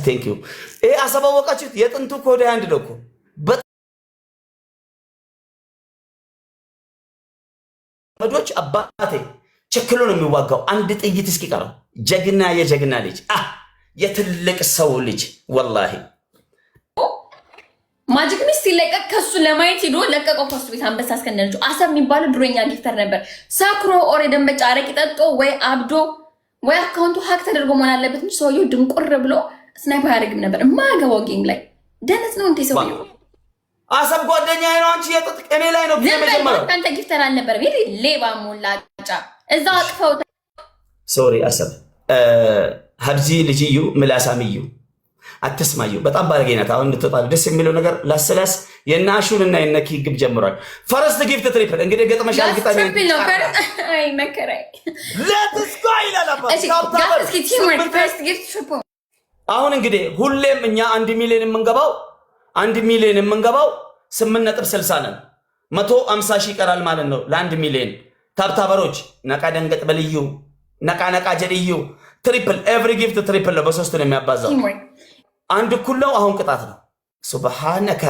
ቴንክ ዩ ይሄ አሰባወቃችሁት የጥንቱ ኮድ አንድ ነው እኮ በመዶች አባቴ ቸክሎ ነው የሚዋጋው አንድ ጥይት እስኪቀረው ጀግና የጀግና ልጅ የትልቅ ሰው ልጅ ወላሂ ማጂክ ሚስት ሲለቀቅ ከሱ ለማየት ሄዶ ለቀቀው ከሱ ቤት አንበሳ እስከነልጁ አሰብ የሚባለው ድሮኛ ጊፍተር ነበር ሰክሮ ኦሬደን በጫረቅ ጠጦ ወይ አብዶ ወይ አካውንቱ ሀክ ተደርጎ መሆን አለበት እንጂ ሰውየው ድንቁር ብሎ ስናይፐር ያደርግም ነበር ማገባው ጌም ላይ ደነስ ነው እንዴ ሰውየው አሰብ ጓደኛዬ ነው አንቺ የጥጥ እኔ ላይ ነው በመጀመሪያ ካንተ ጊፍተር አልነበረም ይሄ ሌባ ሞላጫ እዛው አቅፈው ሶሪ አሰብ ሀብዚ ልጅዩ ምላሳምዩ አትስማዩ በጣም ባለጌናት አሁን እንድትጣል ደስ የሚለው ነገር ላስላስ የናሹን እና የነኪ ግብ ጀምሯል ፈረስት ጊፍት ትሪፕል እንግዲህ ገጥመሻል ግጣሚ ትሪፕል ነው ከር አይ መከራይ ሌትስ ጎ ይላል እሺ ጋስ እስኪ ቲም ወርክ ፈርስት ጊፍት ትሪፕል አሁን እንግዲህ ሁሌም እኛ 1 ሚሊዮን የምንገባው 8.60 ነን 150 ሺህ ይቀራል ማለት ነው ለ1 ሚሊዮን ታብታበሮች ነቃ ደንገጥ በልዩ ነቃ ጀልዩ ትሪፕል ኤቭሪ ጊፍት ትሪፕል ነው በሶስት ነው የሚያባዛው አንድ ኩለው አሁን ቅጣት ነው ሱብሃነከ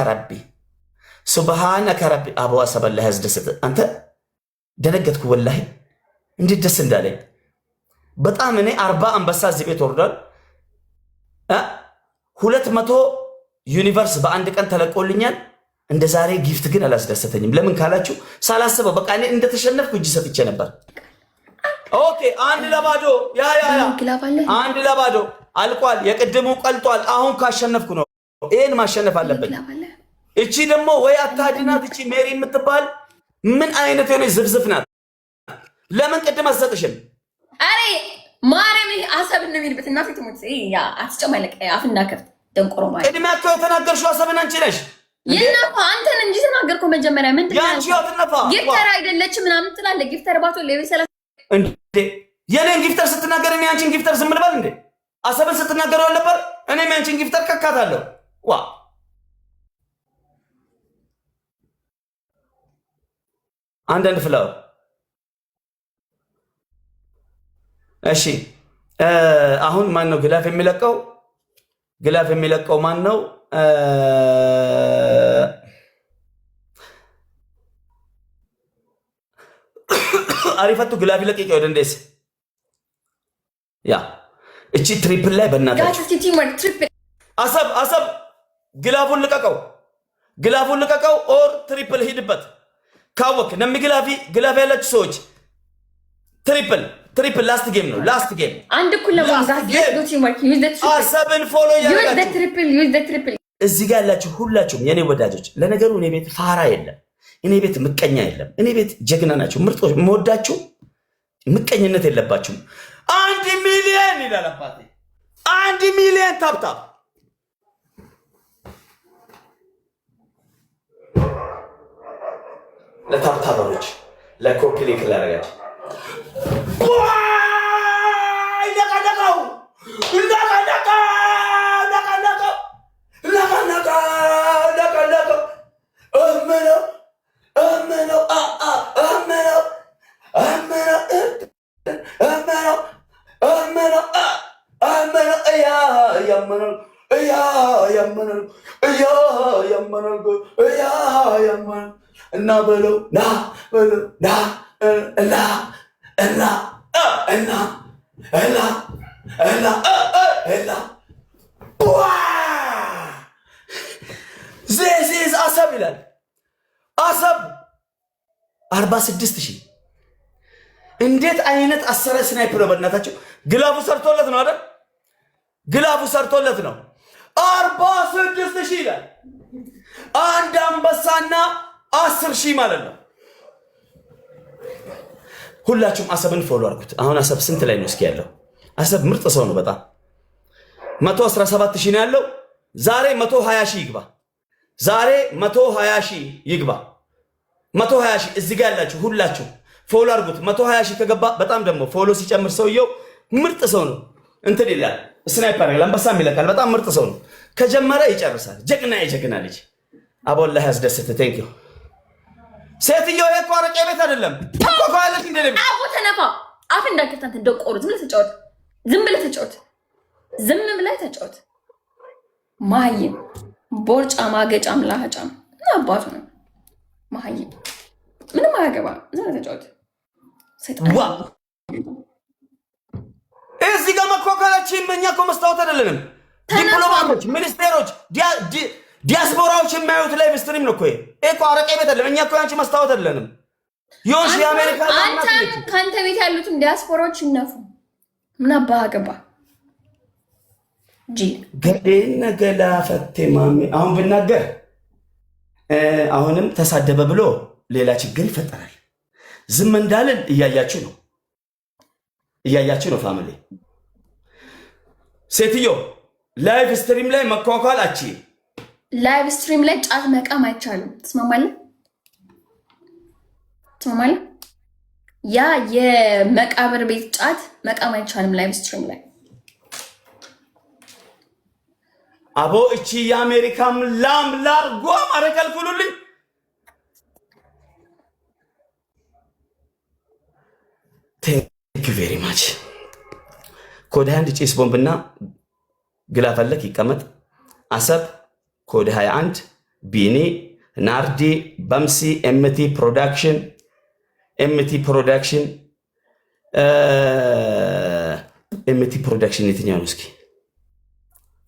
ረቢ አቡ አሰብ አላህ ያስደስት አንተ ደነገጥኩ ወላሂ እንዴት ደስ እንዳለኝ በጣም እኔ 40 አንበሳ እዚህ ቤት ወርዷል 200 ዩኒቨርስ በአንድ ቀን ተለቆልኛል እንደ ዛሬ ጊፍት ግን አላስደሰተኝም ለምን ካላችሁ ሳላስበው በቃ እኔ እንደተሸነፍኩ እጅ ሰጥቼ ነበር ኦኬ አንድ ለባዶ ያ አንድ ለባዶ አልቋል የቅድሙ ቀልጧል አሁን ካሸነፍኩ ነው ይሄን ማሸነፍ አለበት እቺ ደግሞ ወይ አታድናት እቺ ሜሪ የምትባል ምን አይነት የሆነ ዝብዝፍ ናት ለምን ቅድም አሰጥሽም አሬ ማረም አሰብ ነው የሚልበት እና ፊት ሞት ያ አትጨማለቀ አፍና ከፍት ደንቆሮ ማለት ቅድሚያ እኮ የተናገርሽው አሰብን አንቺ ነሽ የናፋ አንተን እንጂ ተናገርኩ መጀመሪያ ምንድን ነው ያንቺ አትነፋ ጊፍተር አይደለች ምናምን ትላለህ ጊፍተር ባቶ ለቤሰላ እንዴ የኔን ጊፍተር ስትናገር እኔ አንቺን ጊፍተር ዝም ልበል እንዴ አሰብን ስትናገረው ነበር እኔም ያንቺን ጊፍተር ከካታለሁ ዋ አንዳንድ ፍላው እሺ አሁን ማን ነው ግላፍ የሚለቀው ማን ነው አሪፈቱ ግላፍ ይለቀቅ ወደ እንደስ ያ እቺ ትሪፕል ላይ በእናታችሁ አሰብ ግላፉን ልቀቀው ኦር ትሪፕል ሂድበት ካወክ ነም ግላፍ ያላችሁ ሰዎች ትሪፕል ላስት ጌም ነው አንድ ኩል አሰብን ፎሎ ያደርጋችሁ እዚህ ጋር ያላችሁ ሁላችሁም የኔ ወዳጆች ለነገሩ እኔ ቤት ፋራ የለም እኔ ቤት ምቀኛ የለም እኔ ቤት ጀግና ናችሁ ምርጦች መወዳችሁ ምቀኝነት የለባችሁም 1 ሚሊዮን ይላል አባቴ 1 ሚሊዮን ታፕታፕ ለታፕታበሮች ለኮፒ ሊንክ ላደርጋችሁ እና በለው ና ዜዝ አሰብ ይላል አሰብ 46,000 እንዴት አይነት አሰረ ስናይፐር በእናታችሁ ግላፉ ሰርቶለት ነው አይደል ግላፉ ሰርቶለት ነው 46,000 ይላል አንድ አንበሳና 10,000 ማለት ነው ሁላችሁም አሰብን ፎሎ አድርጉት አሁን አሰብ ስንት ላይ ነው እስኪ ያለው አሰብ ምርጥ ሰው ነው በጣም 117,000 ነው ያለው ዛሬ 120,000 ይግባ ዛሬ 120,000 ይግባ 120,000 እዚህ ጋር ያላችሁ ሁላችሁ ፎሎ አድርጉት 120,000 ከገባ በጣም ደግሞ ፎሎ ሲጨምር ሰውየው ምርጥ ሰው ነው እንትን ይላል ስናይፐር ለምበሳም ይለካል በጣም ምርጥ ሰው ነው ከጀመረ ይጨርሳል ጀግና ልጅ አቦላህ ያስደስት ቴንክ ዩ ሴትዮ እኮ አረቄ ቤት አይደለም እኮ ካለች እንደለም አቦ ተነፋ አፍ እንዳከታንተ እንደቆሩ ዝም ብለህ ተጫወት መሀይም ቦርጫ ማገጫም ላህጫም እና አባቱ ነው መሀይም ምንም አያገባ ዝም ተጫወት ሰይጣን እዚህ ጋር መኳኳላችን እኛ እኮ መስታወት አይደለንም ዲፕሎማቶች ሚኒስቴሮች ዲያስፖራዎች የሚያዩት ላይቭ ስትሪም ነው እኮ ይሄ እኮ አረቄ ቤት አይደለም እኛ እኮ ያንቺ መስታወት አይደለንም ይሁንሽ የአሜሪካ አንተም ካንተ ቤት ያሉትም ዲያስፖራዎች ይነፉ ምን አባገባ ገዴነ ገላ ፈቴ ማሜ አሁን ብናገር አሁንም ተሳደበ ብሎ ሌላ ችግር ይፈጠራል ዝም እንዳልን እያያችሁ ነው ፋሚሊ ሴትዮ ላይቭ ስትሪም ላይ መኳኳል አቺ ላይቭ ስትሪም ላይ ጫት መቃም አይቻልም ትስማማለህ ያ የመቃብር ቤት ጫት መቃም አይቻልም ላይቭ ስትሪም ላይ አቦ እቺ የአሜሪካም ላም ላርጎ አረከልኩልኝ ቴንክ ዩ ቬሪ ማች ኮድ 21 ጭስ ቦምብና ግላፈለክ ይቀመጥ አሰብ ኮድ 21 ቢኒ ናርዲ በምሲ ኤምቲ ፕሮዳክሽን የትኛው ነው እስኪ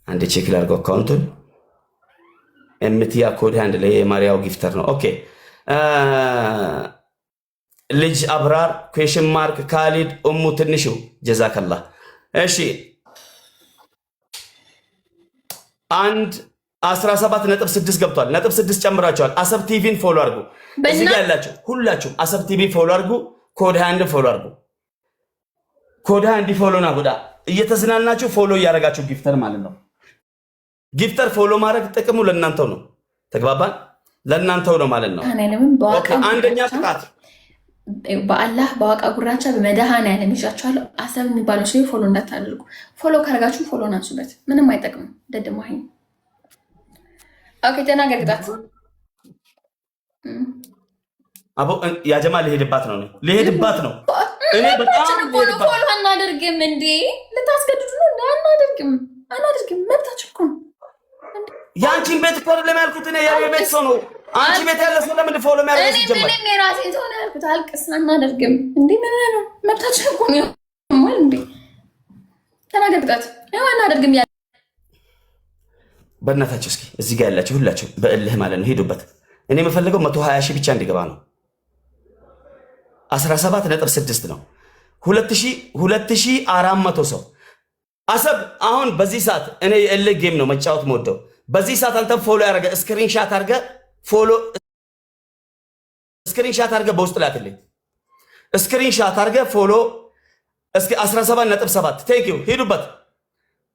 አንድ ቼክ ላድርገው አካውንቱን ኤምቲ ኮድ 21 ላይ የማሪያው ጊፍተር ነው ኦኬ ልጅ አብራር ኩዌሽን ማርክ ካሊድ ኡሙ ትንሹ ጀዛከላህ እሺ 17.6 ገብቷል ነጥብ 6 ጨምራቸዋል አሰብ ቲቪን ፎሎ አድርጉ እዚህ ጋር ያላችሁ ሁላችሁም አሰብ ቲቪን ፎሎ አድርጉ ኮድ 21 ፎሎ አድርጉ ኮድ 21 ፎሎ ና ጉዳ እየተዝናናችሁ ፎሎ እያደረጋችሁ ጊፍተር ማለት ነው ጊፍተር ፎሎ ማድረግ ጥቅሙ ለእናንተው ነው ተግባባን ለእናንተው ነው ማለት ነው አንደኛ ቅጣት በአላህ በዋቃ ጉራቻ በመድኃኔዓለም ይዣችኋለሁ አሰብ የሚባለው ሰው ፎሎ እንዳታደርጉ ፎሎ ካረጋችሁ ፎሎ ናችሁበት ምንም አይጠቅምም ደድማኝ ኦኬ ተናገር ቅጣት አቦ ያ ጀማ ሊሄድባት ነው እኔ በጣም ፎሎ አናደርግም እንዴ ልታስገድዱ ነው አናደርግም መብታችሁ እኮ ነው ያንቺን ቤት እኮ አይደለም ያልኩት እኔ የቤት ሰው ነው አንቺ ቤት ያለ ሰው ለምን ፎሎ የሚያደርግ ሲጀመር እኔ ራሴ ሰው ነው ያልኩት አልቅስ አናደርግም እንዴ ምን ነው መብታችሁ እኮ ነው ማለት እንዴ ተናገር ቅጣት ያው አናደርግም በእናታችሁ እስኪ እዚህ ጋር ያላችሁ ሁላችሁ በእልህ ማለት ነው ሄዱበት እኔ የምፈልገው 120 ሺህ ብቻ እንዲገባ ነው 17.6 ነው 2400 ሰው አሰብ አሁን በዚህ ሰዓት እኔ የእልህ ጌም ነው መጫወት የምወደው በዚህ ሰዓት አንተ ፎሎ ያደረገ ስክሪንሻት አድርገ በውስጥ ላክልኝ ስክሪንሻት አድርገ ፎሎ እስኪ 17.7 ቴንክ ዩ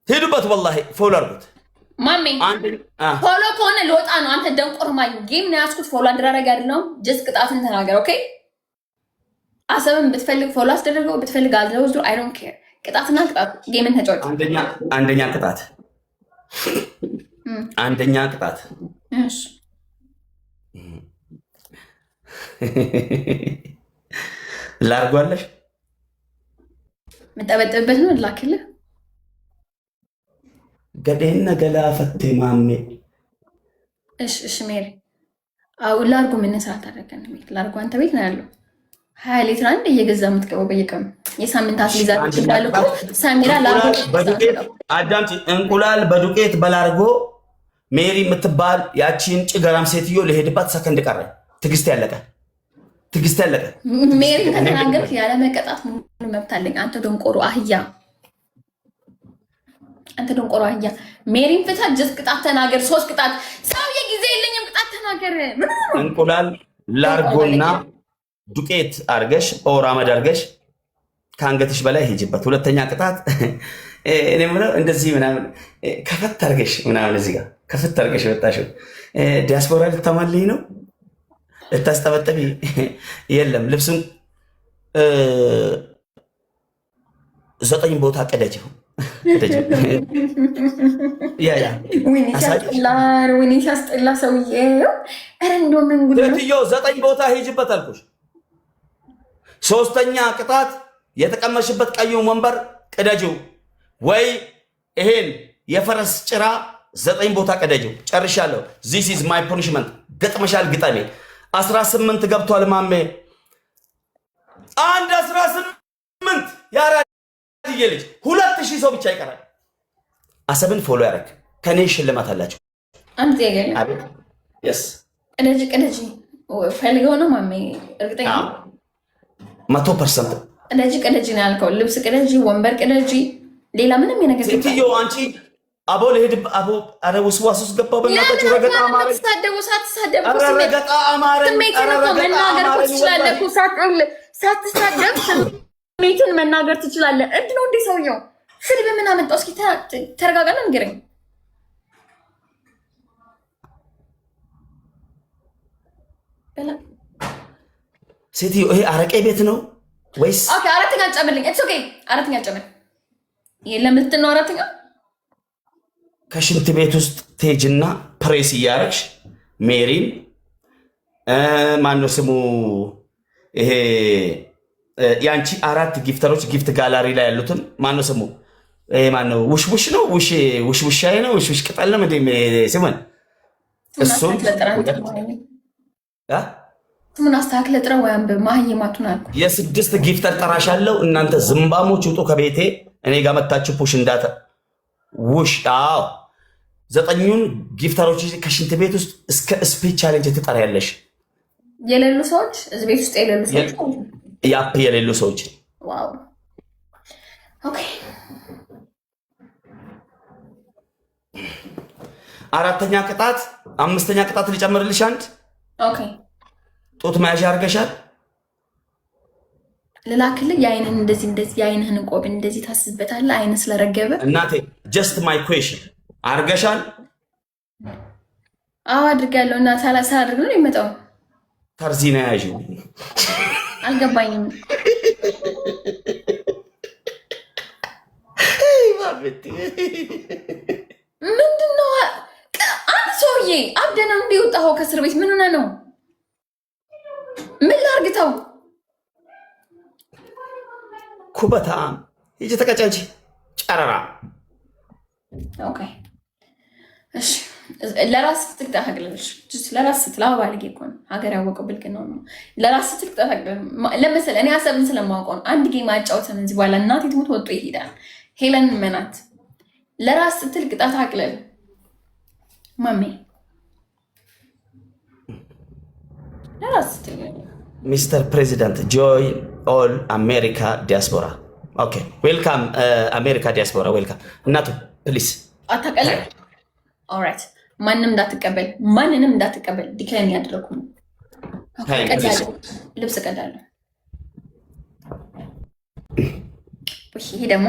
ሄዱበት ወላሂ ፎሎ አድርጉት ማሜ ፎሎ ከሆነ ልወጣ ነው አንተ ደንቆር ማይ ጌም ነው ያስኩት ፎሎ አደረገ አይደለም ጀስት ቅጣትን ተናገር ኦኬ አሰብን ብትፈልግ ፎሎ አስደረገው ብትፈልግ አልዘውዝ አይ ዶንት ኬር ቅጣትና ቅጣት ጌምን ተጫወት አንደኛ ቅጣት እሺ ላርጓለሽ መጠበጥበት ነው ላክልህ ገዴነ ገላ ፈቴ ማሜ እሺ ሜሪ አው ላርጉ ምን ሰዓት አደረገን ላርጉ አንተ ቤት ነው ያለው 20 ሊትር አንድ እየገዛ የምትገባው በየቀኑ የሳምንት አስሊዛት ይችላል እኮ ሳሚራ ላርጉ በዱቄት አዳምጪ እንቁላል በዱቄት በላርጎ ሜሪ የምትባል ያቺን ጭገራም ሴትዮ ለሄድባት ሰከንድ ቀረ ትግስት ያለቀ ሜሪ ከተናገርክ ያለ መቀጣት ሙሉ መብት አለኝ አንተ ደንቆሮ አህያ ሜሪን ፍታ ጀስት ቅጣት ተናገር 3 ቅጣት ሰው የጊዜ የለኝም ቅጣት ተናገር እንቁላል ላርጎና ዱቄት አርገሽ ኦራ አመድ አርገሽ ከአንገትሽ በላይ ሄጅበት ሁለተኛ ቅጣት እኔ ምነው እንደዚህ ምናምን ከፈት አርገሽ ምናምን እዚህ ጋር ከፈት አርገሽ ወጣሽው ዲያስፖራ ልታማልኝ ነው ልታስጠበጥቢ የለም ልብሱን 9 ቦታ ቀደጅው ወይኔ ሲያስጠላ ሰውዬው ኧረ እንደው ምን ጉድ ነው ሴትዮ 9 ቦታ ሄጅበት አልኩሽ ሶስተኛ ቅጣት የተቀመሽበት ቀዩን ወንበር ቅደጂው ወይ ይሄን የፈረስ ጭራ 9 ቦታ ቀደጂው ጨርሻለሁ። this is my punishment ገጥመሻል ግጠሜ 18 ገብቷል ማሜ አንድ 18 ያራድዬ ልጅ 2000 ሰው ብቻ ይቀራል። አሰብን ፎሎ ያረክ ከኔ ሽልማት አላችሁ። አንድ ጥያቄ አቤት yes ቀደጂ ፈልገው ነው ማሜ እርግጠኛ 100% ቀደጂ ነው ያልከው። ልብስ ቀደጂ፣ ወንበር ቀደጂ፣ ሌላ ምንም የነገር ሴትዮ አንቺ አቦ ለሄድ አቦ አረ ወስዋስ ውስጥ ገባው። በእናታችሁ ረገጣ አማረ ሳትሳደቡ ረገጣ አማረ ስሜትን መናገር ትችላለህ። እድ ነው እንዴ ሰውየው? ስድብ ምን አመጣው? እስኪ ተረጋጋና ንገረኝ። ሴትዮ ይሄ አረቄ ቤት ነው ወይስ? ኦኬ አራተኛ ጨምርልኝ። ኢትስ ኦኬ አራተኛ ጨምር። የለም ልትል ነው አራተኛ ከሽንት ቤት ውስጥ ቴጅና ፕሬስ እያረግሽ ሜሪን ማነው ስሙ ይሄ ያንቺ 4 ጊፍተሮች ጊፍት ጋላሪ ላይ ያሉትን ማነው ስሙ ይሄ ማነው ውሽውሽ ነው ውሽውሻዬ ነው ውሽውሽ ቅጠል ነው እንዴ ሲሞን እሱን ምን አስተካክለ ጥራው ወይም በማህየማቱን አልኩ። የ6 ጊፍተር ጠራሻለሁ። እናንተ ዝምባሞች ውጡ ከቤቴ። እኔ ጋር መታችሁ ፑሽ እንዳተ ውሽ 9ኙን ጊፍተሮች ከሽንት ቤት ውስጥ እስከ ስፒች ቻሌንጅ ትጠሪያለሽ። የሌሉ ሰዎች እዚህ ቤት ውስጥ የሌሉ ሰዎች ያፕ የሌሉ ሰዎች ዋው ኦኬ። አራተኛ ቅጣት 5ኛ ቅጣት ሊጨምርልሽ አንድ ኦኬ። ጡት መያዣ አርገሻል። ለላክልህ የአይንህን እንደዚህ የአይንህን ቆብ እንደዚህ ታስበታለህ። አይን ስለረገበ እናቴ ጀስት ማይ ኩዌሽን አርገሻል? አዎ አድርጋለሁ። እና ሳላሳ አድርግ ነው የሚመጣው። ተርዚና ያዥ አልገባኝም። ምንድነው? አንድ ሰውዬ አብደና እንዲወጣው ከእስር ቤት ምን ሆነ ነው? ምን ላርግተው? ኩበታ ይጂ ተቀጫጭ ጨረራ ኦኬ እሺ። ለራስ ትክታ ሀገለሽ ለራስ ትላው ባልጌ እኮ ነው ሀገር ያወቀው ብልክ ነው። ለራስ ትክታ ሀገለ ለምሳሌ እኔ ሀሳብን ስለማውቀው ነው። አንድ ጌም አጫውተን እዚህ በኋላ እናቴ ትሞት ወጥቶ ይሄዳል። ሄለን መናት ለራስ ትልቅ ጣት አቅለል ማሜ ለራስ ትልቅ ሚስተር ፕሬዚዳንት ጆይን ኦል አሜሪካ ዲያስፖራ ኦኬ ዌልካም አሜሪካ ዲያስፖራ ዌልካም። እናቱ ፕሊዝ አታቀል ኦልራይት። ማንንም እንዳትቀበል ዲክላይን ያደረኩ ነው። ልብስ ቀዳለሁ። ይሄ ደግሞ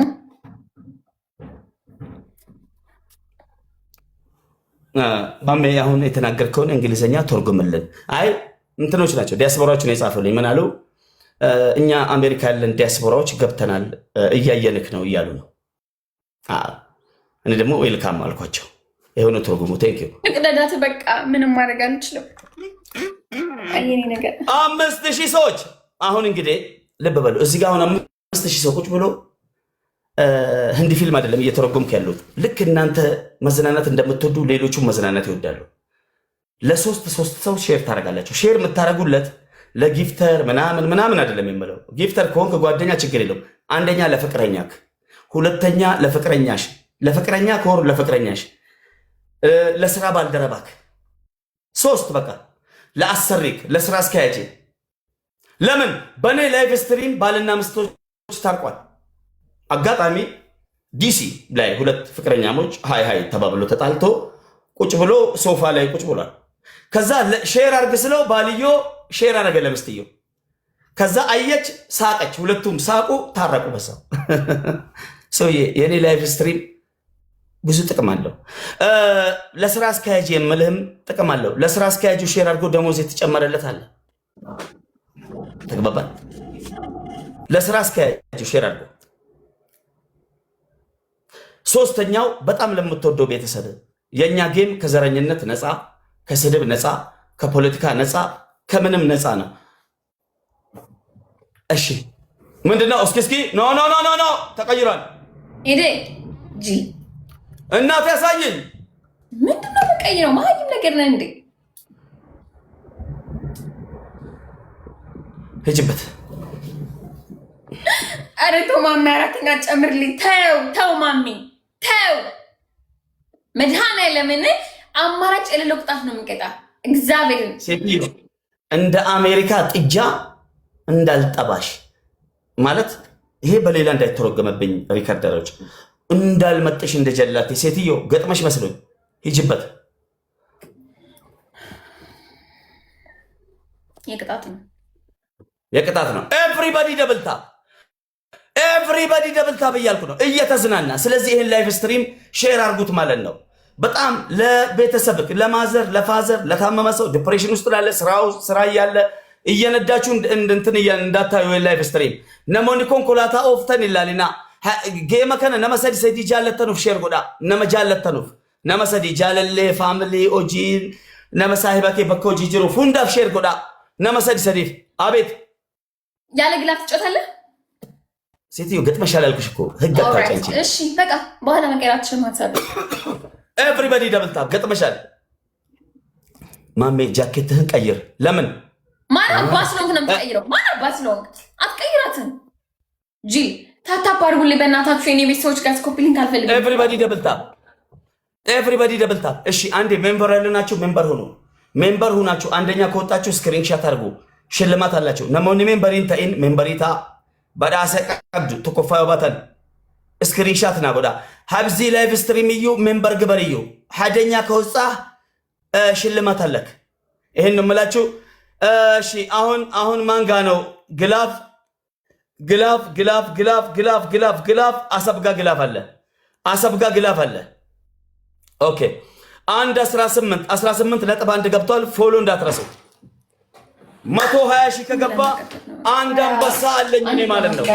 ማሜ አሁን የተናገርከውን እንግሊዝኛ ተርጉምልን። አይ እንትኖች ናቸው ዲያስፖራዎች ነው የጻፉልኝ። ምን አሉ? እኛ አሜሪካ ያለን ዲያስፖራዎች ገብተናል እያየንክ ነው እያሉ ነው። እኔ ደግሞ ዌልካም አልኳቸው። የሆነ ትርጉሙ ቴንክ ዩ ንቅደዳት በቃ ምንም ማድረግ አልችልም። አየኔ ነገር 5000 ሰዎች አሁን እንግዲህ ልብ በሉ እዚህ ጋር አሁን 5000 ሰው ቁጭ ብሎ ህንድ ፊልም አይደለም እየተረጎምክ ያሉት። ልክ እናንተ መዝናናት እንደምትወዱ ሌሎቹም መዝናናት ይወዳሉ። ለሶስት ሰው ሼር ታደርጋላችሁ። ሼር የምታደርጉለት ለጊፍተር ምናምን አይደለም የምለው። ጊፍተር ከሆንክ ጓደኛ ችግር የለውም። አንደኛ ለፍቅረኛክ፣ ሁለተኛ ለፍቅረኛሽ፣ ለፍቅረኛ ከሆኑ ለፍቅረኛሽ፣ ለስራ ባልደረባክ፣ 3 በቃ ለአሰሪክ፣ ለስራ አስኪያጅ። ለምን በእኔ ላይቭ ስትሪም ባልና ሚስቶች ታርቋል። አጋጣሚ ዲሲ ላይ 2 ፍቅረኛሞች ሃይ ተባብሎ ተጣልቶ ቁጭ ብሎ ሶፋ ላይ ቁጭ ብሏል። ከዛ ሼር አርግ ስለው ባልዮ ሼር አረገ ለምስትየው። ከዛ አየች፣ ሳቀች፣ ሁለቱም ሳቁ፣ ታረቁ። በሰው ሰውዬ የኔ ላይቭ ስትሪም ብዙ ጥቅም አለው። ለስራ አስኪያጅ የምልህም ጥቅም አለው። ለስራ አስኪያጁ ሼር አድርጎ ደሞዝ የተጨመረለት አለ። ተግባባን? ለስራ አስኪያጁ ሼር አድርጎ። ሶስተኛው በጣም ለምትወደው ቤተሰብ የኛ ጌም ከዘረኝነት ነፃ፣ ከስድብ ነፃ፣ ከፖለቲካ ነፃ፣ ከምንም ነፃ ነው። እሺ ምንድነው? እስኪ ኖ ተቀይሯል። ኢዴ ጂ እናት ያሳየኝ ነው ማይም ነገር ነው እንዴ ሂጅበት አረቶ ማሚ አራተኛ ጨምርልኝ ተው ማሚ ተው መድሃና ለምን አማራጭ የሌለው ቅጣት ነው የሚቀጣ እግዚአብሔር ሴትዮ እንደ አሜሪካ ጥጃ እንዳልጠባሽ ማለት ይሄ በሌላ እንዳይተረጎመብኝ ሪከርደሮች እንዳልመጥሽ እንደጀላቴ ሴትዮ ገጥመሽ መስሎኝ ሂጅበት የቅጣት ነው ኤቭሪባዲ ደብልታ ብያልኩ ነው እየተዝናና ስለዚህ ይሄን ላይቭ ስትሪም ሼር አርጉት ማለት ነው በጣም ለቤተሰብክ ለማዘር ለፋዘር ለታመመ ሰው ዲፕሬሽን ውስጥ ላለ ስራ ያለ እየነዳችሁ እንትን እንዳታዩ ላይቭ ስትሪም ነሞኒ ኮንኮላታ ኦፍተን ይላልና ጌመ ከነ ነመሰዲ ሰዲ ጃለተኑ ሼር ጎዳ ነመጃለተኑ ነመሰዲ ጃለለ ፋሚሊ ኦጂ ነመሳሂባኬ በኮ ጂጅሩ ፉንዳፍ ሼር ጎዳ ነመሰዲ ሰዲፍ አቤት ያለ ግላፍ ትጮታለህ ሴትዮ ገጥመሻል አልኩሽ እኮ ህግ አታጨንቺ እሺ በቃ በኋላ መቀራችን ማሳብ ኤቭሪባዲ ደብል ታፕ ገጥመሻል ማሜ ጃኬትህን ቀይር ለምን ማን አባስ ነው የምትቀይረው ማን አባስ ነው አትቀይራትም ጂ ታታፕ አድርጉልኝ በእናታችሁ የኔ ቤተሰቦች ጋር ስኮፕሊንግ አልፈልግም ኤቭሪባዲ ደብል ታፕ እሺ አንዴ ሜምበር ያለናችሁ ሜምበር ሁናችሁ አንደኛ ከወጣችሁ ስክሪንሻት አድርጉ ሽልማት አላችሁ ነሞኒ ሜምበሪን ታኢን ሜምበሪታ በዳሰ ቀብዱ ተኮፋዩ ባተን ስክሪንሻት ና ጎዳ ሀብዚ ላይቭ ስትሪም እዩ ሜምበር ግበር እዩ ሐደኛ ከወጣ ሽልማት አለክ ይሄን ነው የምላችሁ እሺ አሁን ማንጋ ነው ግላፍ አሰብጋ ግላፍ አለ ኦኬ 18 ነጥብ 1 ገብቷል ፎሎ እንዳትረሱ 120 ሺህ ከገባ አንድ አንበሳ አለኝ እኔ ማለት ነው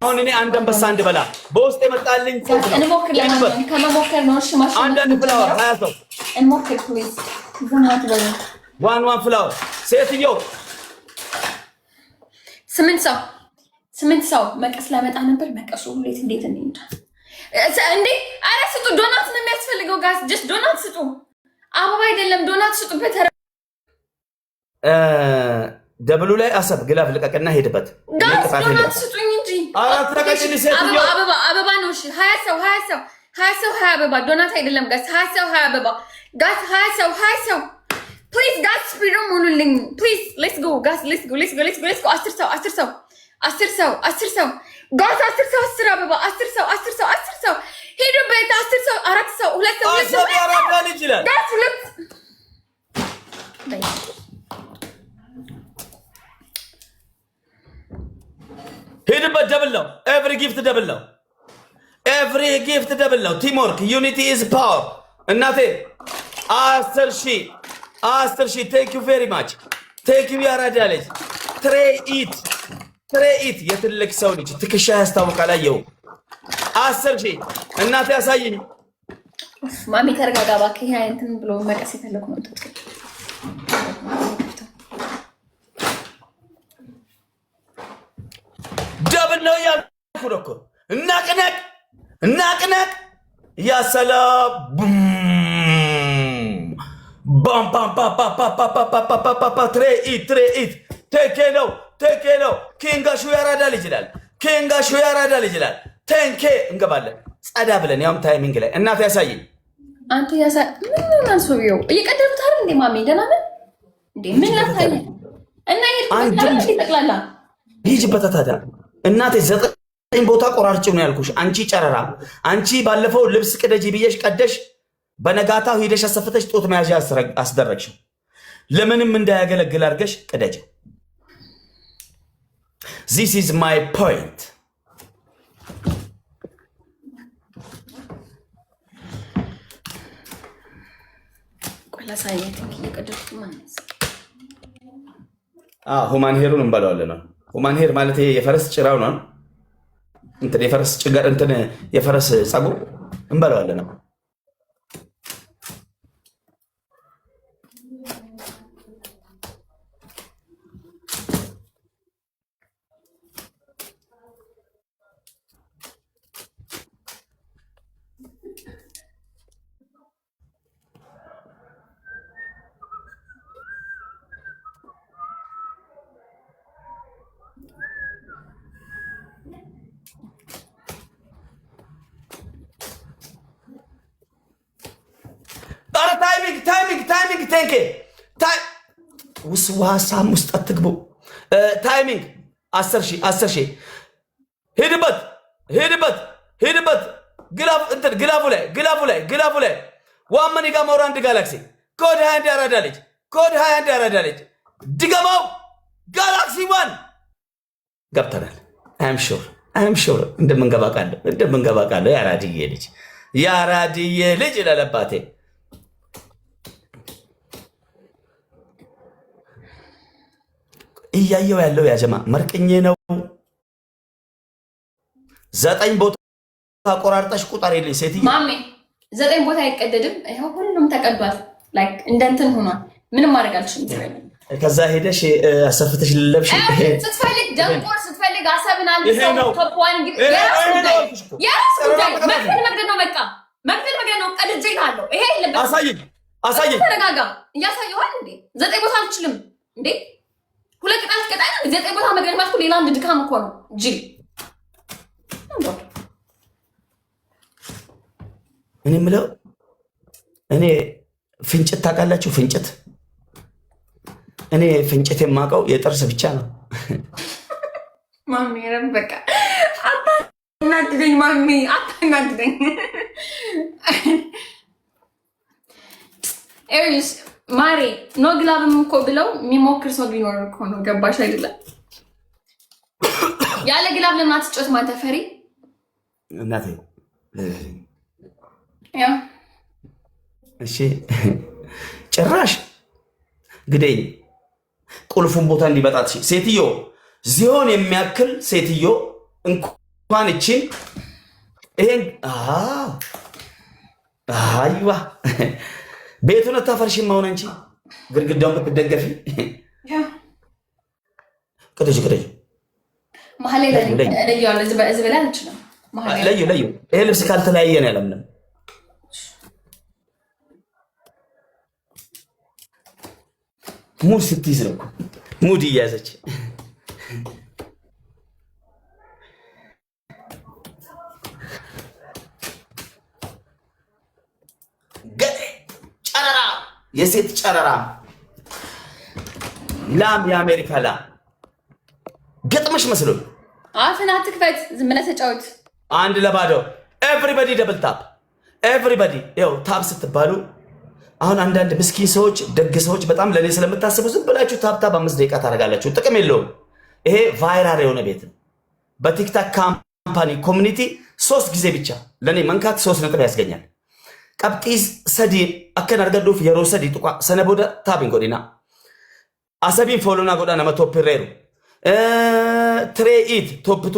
አሁን እኔ አንድ አንበሳ አንድ በላ በውስጥ የመጣልኝ እንሞክር ከመሞከር ነው እሺ ማሽ አንድ ፍላወር 20 ሰው እንሞክር ፕሊዝ ዝናት በሉ ዋን ፍላወር ሴትዮ 8 ሰው መቀስ ላመጣ ነበር መቀሱ ሁሌት እንዴት እንዴ አረ ስጡ ዶናት ነው የሚያስፈልገው ጋስ ጀስት ዶናት ስጡ አበባ አይደለም ዶናት ስጡበት ደብሉ ላይ አሰብ ግላፍ ልቀቅና ሄድበት ዶናት ስጡኝ እንጂ አራት ተቀጭል ሴትዮ አበባ ነው እሺ 20 ሰው አበባ ዶናት አይደለም ጋስ 20 ሰው አበባ ጋስ 20 ሰው ፕሊዝ ጋስ ስፒድ ሙሉልኝ ፕሊዝ ሌትስ ጎ ጋስ ሌትስ ጎ 10 ሰው ጋስ 10 ሰው 10 አበባ 10 ሰው ሄዱበት 10 ሰው 4 ሰው 2 ሰው ያራዳል ይችላል ጋስ ሁለት ሄድበት ደብል ነው ኤቭሪ ጊፍት ደብል ነው ቲምወርክ ዩኒቲ ኢዝ ፓወር እናቴ 10 ሺህ ቴንክ ዩ ቬሪ ማች ቴንክ ዩ ያራዳ ልጅ ትሬኢት የትልቅ ሰው ልጅ ትከሻ ያስታውቃል አየው 10 ሺህ እናቴ ያሳየኝ ማሚ ተረጋጋ እባክህ ይሄ እንትን ብሎ መቀስ ይፈልኩ ነው ደብል ነው ያልኩ እኮ እናቅነቅ ያ ሰላም ባም ትሬኢት ቴኬለው ኬንጋሹ ያራዳል ይችላል ቴንኬ እንገባለን ጸዳ ብለን ያውም ታይሚንግ ላይ እናት ያሳየኝ አንተ ምን ነው ሰውየው እየቀደምት አይደል እንዴ ማሚ ደህና ነህ እንዴ ምን ላታይ እና ይጠቅላላ ይጅበት ታታ እናቴ 9 ቦታ ቆራርጭው ነው ያልኩሽ አንቺ ጨረራ አንቺ ባለፈው ልብስ ቅደጂ ብዬሽ ቀደሽ በነጋታው ሄደሽ አሰፍተሽ ጦት መያዣ አስደረግሽው ለምንም እንዳያገለግል አድርገሽ ቅደጂ This is my point ሁማን ሄሩን እንበለዋለን ነው ሁማን ሄር ማለት የፈረስ ጭራው ነው እንትን የፈረስ ጭጋር እንትን የፈረስ ጸጉር እንበለዋለን ነው ቴንኬ ውስዋሳም ውስጥ አትግቡ። ታይሚንግ 10 ሺህ ሂድበት ግላፉ ላይ ዋመኒ ጋር መውራንድ ጋላክሲ ኮድ 21 ያራዳ ልጅ ድገማው ጋላክሲ ዋን ገብተናል። አይም ሹር እንደምንገባ ቃለሁ። ያራድዬ ልጅ ለለባቴ እያየው ያለው ያጀማ መርቅኜ ነው። 9 ቦታ ቆራርጠሽ ቁጠር የለኝ ሴትዮ ማሜ 9 ቦታ አይቀደድም። ይኸው ሁሉም ተቀዷል። ላይክ እንደንትን ሆኗል። ምንም ማድረግ አልችልም። ከዛ ሄደሽ አሰፍተሽ ልለብሽ ስትፈልግ ደንቆር ስትፈልግ አሰብን አንድ ሰው ተቋን እንግዲህ የራስ ጉዳይ መግደል ነው። በቃ መግደል ነው። ቀድጄ እልሃለሁ። ይሄ የለበትም። አሳየኝ። ተረጋጋ። እያሳየኋል እንዴ 9 ቦታ አልችልም እንዴ 2 ቅጣት ቀጣይ 9 ቦታ መግደል ማለት ሌላ አንድ ድካም እኮ ነው። ጅል እኔ የምለው እኔ ፍንጭት ታውቃላችሁ? እኔ ፍንጭት የማውቀው የጥርስ ብቻ ነው። ማሚ በቃ አታናድደኝ። ማሚ አታናድደኝ። ኤሪስ ማሬ ኖ ግላብም እኮ ብለው የሚሞክር ሰው ቢኖር እኮ ነው። ገባሽ አይደለም? ያለ ግላብ ለምን አትጫወት? ማተፈሪ እናቴ ያ እሺ ጭራሽ ግደኝ ቁልፉን ቦታ እንዲመጣት ሴትዮ ዚሆን የሚያክል ሴትዮ እንኳን እቺን ይሄን አይዋ ቤቱን ታፈርሽ ማሆን እንጂ ግድግዳውን ብትደገፊ ቅደጅ መሀል ላይ ለየዋለ እዚህ በላይ አልችልም። ለዩ ይሄ ልብስ ካልተለያየ ነው ያለምንም ሙድ ስትይዝ ነው ሙድ እያዘች ጨረራ የሴት ጨረራ ላም የአሜሪካ ላም ገጥመሽ መስሎኝ አፍን አትክፈት። ዝም ብለህ ተጫወት። 1-0 ኤቭሪባዲ ደብል ታፕ ኤቭሪባዲ ይኸው ታፕ ስትባሉ አሁን አንዳንድ ምስኪን ሰዎች ደግ ሰዎች በጣም ለእኔ ስለምታስቡ ዝም ብላችሁ ታፕታፕ 5 ደቂቃ ታደርጋላችሁ። ጥቅም የለውም። ይሄ ቫይራል የሆነ ቤት ነው። በቲክታክ ካምፓኒ ኮሚኒቲ 3 ጊዜ ብቻ ለእኔ መንካት 3 ነጥብ ያስገኛል። ቀብጢስ ሰዲ አከን አርገዱፍ የሮ ሰዲ ጥቋ ሰነቦደ ታቢን ጎዲና አሰቢን ፎሎና ጎዳ ነመ ቶፕሬሩ ትሬኢት ቶፕቱ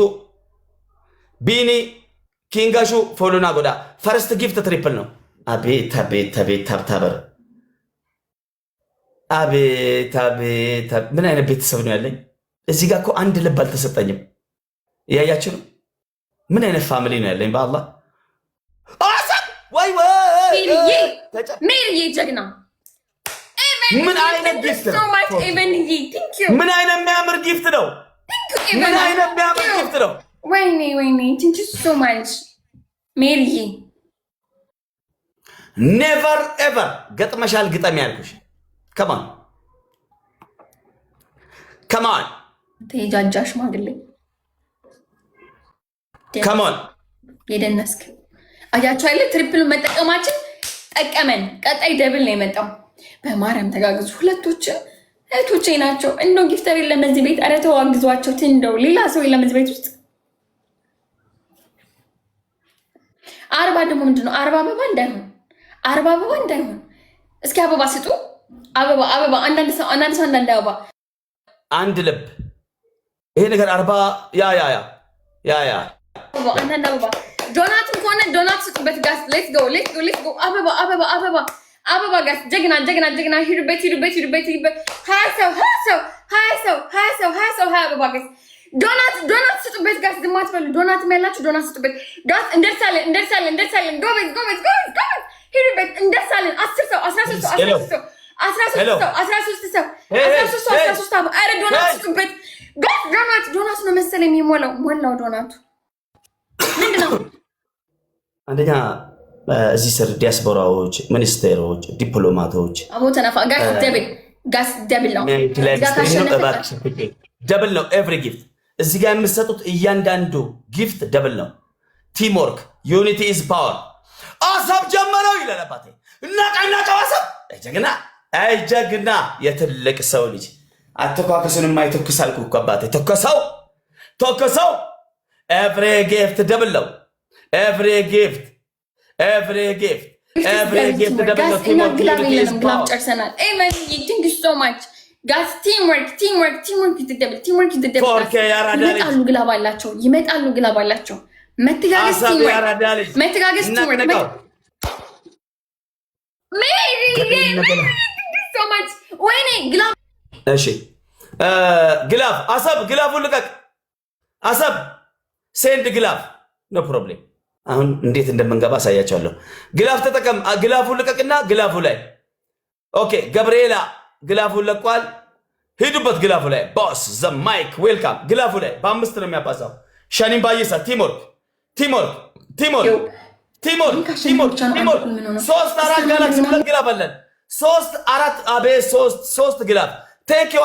ቢኒ ኪንጋሹ ፎሎና ጎዳ ፈርስት ጊፍት ትሪፕል ነው። አቤት ታብታበር አቤት ምን አይነት ቤተሰብ ነው ያለኝ? እዚህ ጋር እኮ አንድ ልብ አልተሰጠኝም። እያያችሁ ነው። ምን አይነት ፋሚሊ ነው ያለኝ? በአላህ ወይ ሜሪዬ ጀግና። ምን አይነት ጊፍት ነው? ምን አይነት የሚያምር ጊፍት ነው? ወይኔ ቲንክ ዩ ሶ ማች ሜሪዬ። ኔቨር ኤቨር ገጥመሻል። ግጠም ያልኩሽ ከማን ተጃጃ ሽማግሌ ከማን የደነስክ አያችሁ አይደል? ትሪፕል መጠቀማችን ጠቀመን። ቀጣይ ደብል ነው የመጣው። በማርያም ተጋግዙ። ሁለቶችም እህቶቼ ናቸው። እንደው ጊፍተር የለም እዚህ ቤት። ኧረ ተው አግዟቸው። እንደው ሌላ ሰው የለም እዚህ ቤት ውስጥ። 40 ደግሞ ምንድን ነው? 40 አበባ እንዳይሆን እስኪ አበባ ስጡ። አበባ አንዳንድ ሰው አንዳንድ አበባ አንድ ልብ። ይሄ ነገር 40 ያ አንዳንድ አበባ ዶናትም ከሆነ ዶናት ስጡበት። ጋስ ሌትስ ጎ አበባ ጋስ ጀግና ሂዱበት 20 ሰው አበባ ጋስ ዶናት ስጡበት። ጋስ ዝም አትበሉ። ዶናትም ያላችሁ ዶናት ስጡበት። ጋስ እንደርሳለን። ጎበዝ ሂዱበት። እንደርሳለን። 10 ሰው 13 ሰው ኧረ ዶናት ስጡበት። ጋስ ዶናት ነው መሰለኝ የሚሞላው ዶናቱ ምንድን ነው? አንደኛ እዚህ ስር ዲያስፖራዎች፣ ሚኒስቴሮች፣ ዲፕሎማቶች አቦ ተነፋ ጋስ ደብል ነው ደብል ነው። ኤቭሪ ጊፍት እዚህ ጋር የምትሰጡት እያንዳንዱ ጊፍት ደብል ነው። ቲም ወርክ ዩኒቲ ኢዝ ፓወር። አሰብ ጀመረው ይላል አባቴ እናቀናቀው አሰብ ጀግና የትልቅ ሰው ልጅ አተኳከሱን የማይተኩስ አልኩ እኮ አባቴ ተከሰው ኤቭሪ ጊፍት ደብል ነው። ኤቭሪ ጊፍት ደብል ነው። ቲም ወርክ ዩኒቲ ኢዝ ፓወር። ጨርሰናል። ኤቨን ቲንክ ዩ ሶ ማች ጋስ ቲም ወርክ ይደብል ይመጣሉ ግላብ አላቸው መተጋገዝ ቲም ወርክ እሺ ግላፍ አሰብ ግላፉን ልቀቅ። አሰብ ሴንድ ግላፍ ኖ ፕሮብሌም። አሁን እንዴት እንደምንገባ አሳያቸዋለሁ። ግላፍ ተጠቀም። ግላፉን ልቀቅና ግላፉ ላይ ኦኬ። ገብርኤላ ግላፉን ለቋል። ሂዱበት ግላፉ ላይ ቦስ ዘ ማይክ ዌልካም። ግላፉ ላይ በ5 ነው የሚያባዛው። ሸኒም ባይሳ ቲምወርክ 3-4 ጋላክሲ 2 ግላፍ አለን። 3-4 አቤት 3 ግላፍ ቴክ ዩ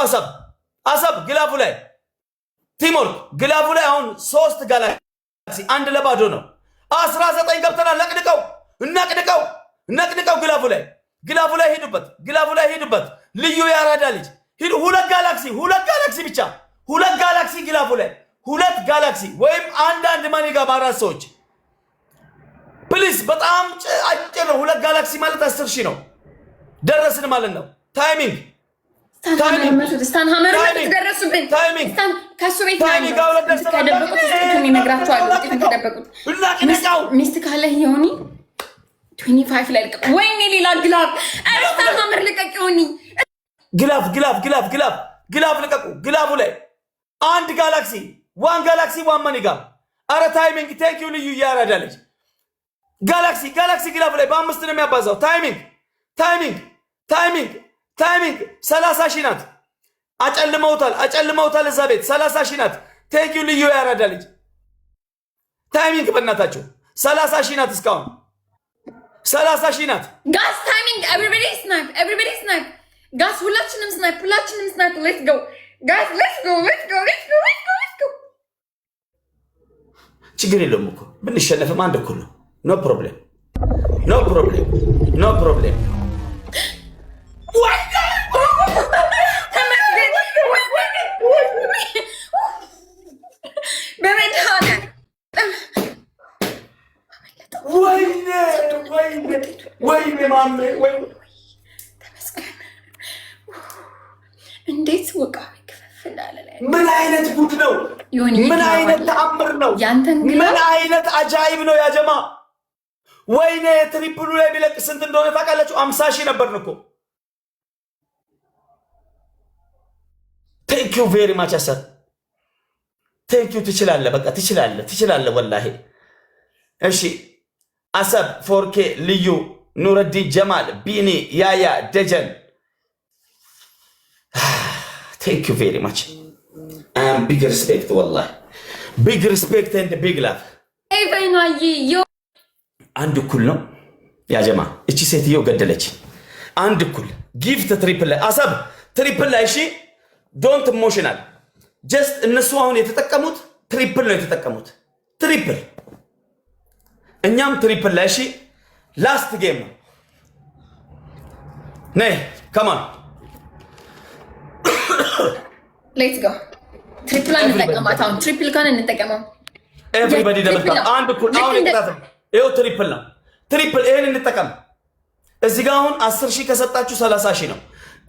አሰብ ግላፉ ላይ ቲምወርክ ግላፉ ላይ አሁን 3 ጋላክሲ 1 ለባዶ ነው። 19 ገብተናል። ነቅንቀው ግላፉ ላይ ሂዱበት። ልዩ ያራዳ ልጅ ሂዱ። 2 ጋላክሲ ብቻ 2 ጋላክሲ ግላፉ ላይ 2 ጋላክሲ ወይም አንዳንድ ማኒ ጋር 4 ሰዎች ፕሊዝ። በጣም አጭር ነው። 2 ጋላክሲ ማለት 10,000 ነው። ደረስን ማለት ነው። ታይሚንግ ሚስት ካለ ሆኒ 25 ላይ ልቀቅ። ወይኔ ሌላ ግላፍ ስታንሃመር ልቀቅ። ሆኒ ግላፍ ልቀቁ። ግላፉ ላይ 1 ጋላክሲ 1 ጋላክሲ 1 ማኒ ጋር። አረ ታይሚንግ ቴንክ ዩ ልዩ እያራዳለች። ጋላክሲ ግላፉ ላይ በ5 ነው የሚያባዛው። ታይሚንግ 30,000 ናት። አጨልመውታል እዛ ቤት 30,000 ናት። ቴንክ ዩ ልዩ ያራዳ ልጅ። ታይሚንግ በእናታችሁ 30,000 ናት። እስካሁን 30,000 ናት። ጋስ ታይሚንግ ኤቨሪባዲ ስናይፕ ጋስ ሁላችንም ስናይፕ ሌትስ ጎ ጋስ ሌትስ ጎ ችግር የለውም እኮ ብንሸነፍም አንድ እኩል ነው። ኖ ፕሮብሌም ወይኔ ማሜ እንዴት ወቃ ይከፈላል። ምን አይነት ጉድ ነው? ምን አይነት ተአምር ነው? ምን አይነት አጃይብ ነው ያጀማ። ወይኔ ትሪፕሉ ላይ ቢለቅ ስንት እንደሆነ ታውቃላችሁ? 50,000 ነበርን እኮ። ቴንክ ዩ ቬሪ ማች አሰብ ቴንክ ዩ። ትችላለህ፣ በቃ ትችላለህ ወላሂ። እሺ አሰብ 4K ልዩ ኑረዲን ጀማል ቢኒ ያያ ደጀን ቴንክ ዩ ቬሪ ማች ቢግ ሪስፔክት ወላሂ ቢግ ሪስፔክት ኤንድ ቢግ ላቭ። አንድ እኩል ነው ያጀማ። እቺ ሴትዮ ገደለች። አንድ እኩል ጊፍት ትሪፕል ላይ አሰብ ትሪፕል ላይ እሺ ዶንት ኢሞሽናል ጀስት እነሱ አሁን የተጠቀሙት ትሪፕል ነው የተጠቀሙት። ትሪፕል እኛም ትሪፕል ላይ እሺ ላስት ጌም ነው። ነይ ከማን ሌትስ ጎ ትሪፕል እንጠቀማት። አሁን ትሪፕል ካን እንጠቀመው። ኤቭሪባዲ ደብታ አንድ እኩል አሁን ይጣጣ። ይሄው ትሪፕል ነው። ትሪፕል ይሄን እንጠቀም። እዚህ ጋር አሁን 10,000 ከሰጣችሁ 30,000 ነው።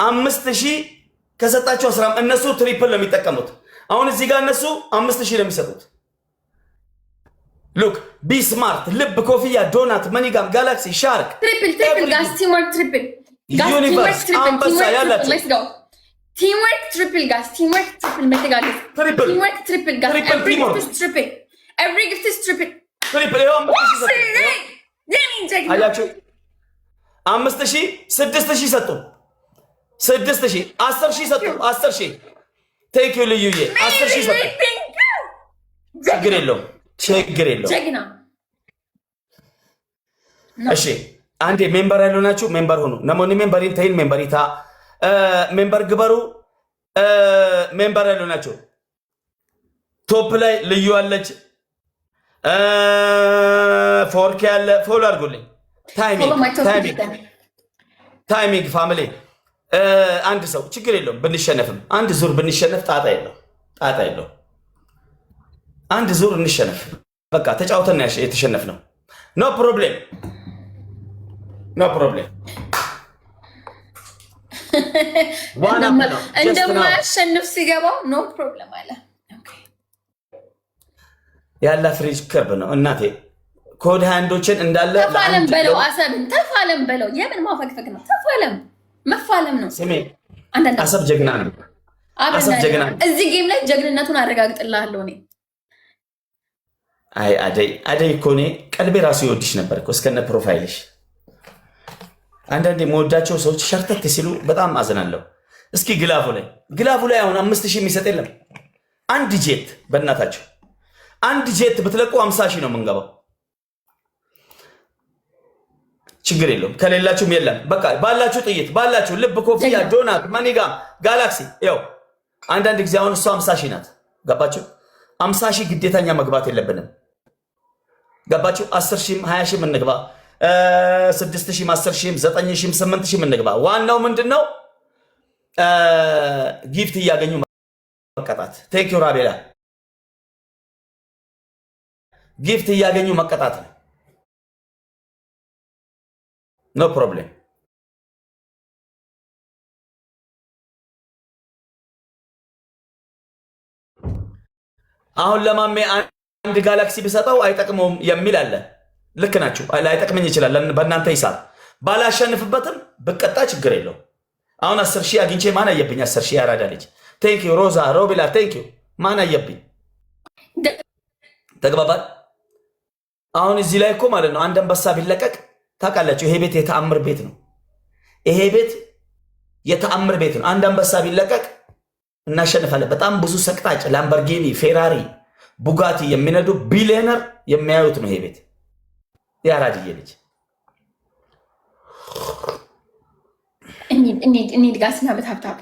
5,000 ከሰጣችሁ 10 እነሱ ትሪፕል ነው የሚጠቀሙት። አሁን እዚህ ጋር እነሱ 5,000 ነው የሚሰጡት። ሉክ ቢ ስማርት ልብ ኮፍያ ዶናት መኒጋም ጋላክሲ ሻርክ ትሪፕል ጋስ ቲምወርክ ትሪፕል ዩኒቨርስ አንበሳ ያላችሁ ሌትስ ጎ ቲምወርክ ትሪፕል ጋስ ቲምወርክ ትሪፕል መተጋገዝ ቲምወርክ ትሪፕል ጋስ ኤቭሪ ጊፍት ኢዝ ትሪፕል ትሪፕል ይሄው 5,000 አያችሁ 5,000 6,000 ሰጡ 6,000 10,000 ሰጡ 10,000 ቴንክ ዩ ልዩዬ 10,000 ሰጡ። ችግር የለውም ጀግና እሺ አንዴ ሜምበር ያለው ናችሁ ሜምበር ሆኑ ነሞኒ ሜምበሪን ተይን ሜምበሪታ ሜምበር ግበሩ ሜምበር ያለው ናችሁ ቶፕ ላይ ልዩ አለች ፎርክ ያለ ፎሎ አድርጉልኝ ታይሚንግ ፋሚሊ አንድ ሰው ችግር የለውም ብንሸነፍም አንድ ዙር ብንሸነፍ ጣጣ የለው አንድ ዙር እንሸነፍ በቃ ተጫውተን የተሸነፍ ነው ኖ ፕሮብሌም እንደማያሸንፍ ሲገባው ኖ ፕሮብሌም አለ ያላ ፍሪጅ ቅርብ ነው እናቴ ኮድ ሃንዶችን እንዳለ ተፋለም በለው አሰብን ተፋለም በለው የምን ማፈግፈግ ነው ተፋለም መፋለም ነው ስሜ አሰብ ጀግና ነው አሰብ ጀግና ነው እዚህ ጌም ላይ ጀግንነቱን አረጋግጥልሃለሁ እኔ አይ አደይ እኮ እኔ ቀልቤ ራሱ ይወድሽ ነበር እኮ እስከነ ፕሮፋይልሽ አንዳንዴ መወዳቸው ሰዎች ሸርተት ሲሉ በጣም አዝናለሁ እስኪ ግላፉ ላይ አሁን 5000 የሚሰጥ የለም አንድ ጄት በእናታቸው አንድ ጄት ብትለቁ 50000 ነው የምንገባው ችግር የለውም ከሌላችሁም የለም በቃ ባላችሁ ጥይት ባላችሁ ልብ ኮፍያ ዶናት ማኒጋም ጋላክሲ ያው አንዳንድ ጊዜ አሁን እሷ 50000 ናት ገባችሁ 50000 ግዴታኛ መግባት የለብንም ገባችሁ 10000 20000 እንግባ 6000 10000 9000 8000 እንግባ ዋናው ምንድነው ጊፍት እያገኙ መቀጣት ቴንክ ዩ ራቤላ ጊፍት እያገኙ መቀጣት ነው ኖ ፕሮብሌም አሁን ለማሜ አንድ ጋላክሲ ቢሰጠው አይጠቅመውም የሚል አለ ልክ ናችሁ ላይጠቅመኝ ይችላል በእናንተ ሂሳብ ባላሸንፍበትም ብቀጣ ችግር የለው አሁን 10000 አግኝቼ ማን አየብኝ 10000 ያራዳ ልጅ ቴንክ ዩ ሮዛ ሮቢላ ቴንክ ዩ ማን አየብኝ ተግባባል አሁን እዚህ ላይ እኮ ማለት ነው አንድ አንበሳ ቢለቀቅ ታውቃላችሁ ይሄ ቤት የተአምር ቤት ነው ይሄ ቤት የተአምር ቤት ነው አንድ አንበሳ ቢለቀቅ እናሸንፋለን በጣም ብዙ ሰቅጣጭ ላምበርጊኒ ፌራሪ ቡጋቲ የሚነዱ ቢሊዮነር የሚያዩት ነው ይሄ ቤት ያራድዬ ልጅ እንሂድ ጋስና በታብታብ